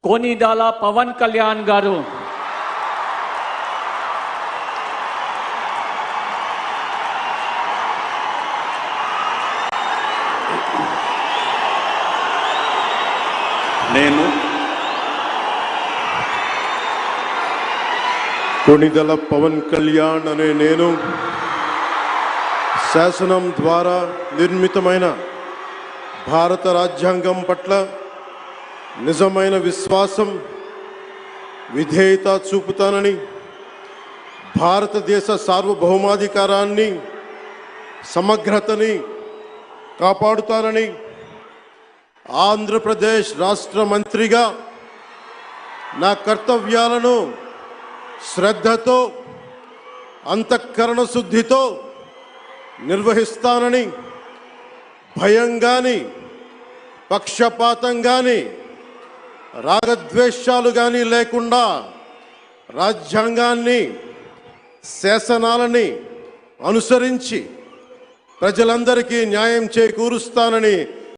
కొనిదెల పవన్ కళ్యాణ్ గారు కొనిదెల పవన్ కళ్యాణ్ అనే నేను శాసనం ద్వారా నిర్మితమైన భారత రాజ్యాంగం పట్ల నిజమైన విశ్వాసం విధేయత చూపుతానని, భారతదేశ సార్వభౌమాధికారాన్ని సమగ్రతని కాపాడుతానని, ఆంధ్రప్రదేశ్ రాష్ట్ర మంత్రిగా నా కర్తవ్యాలను శ్రద్ధతో అంతఃకరణ శుద్ధితో నిర్వహిస్తానని, భయం కానీ పక్షపాతం కానీ రాగద్వేషాలు కానీ లేకుండా రాజ్యాంగాన్ని శాసనాలని అనుసరించి ప్రజలందరికీ న్యాయం చేకూరుస్తానని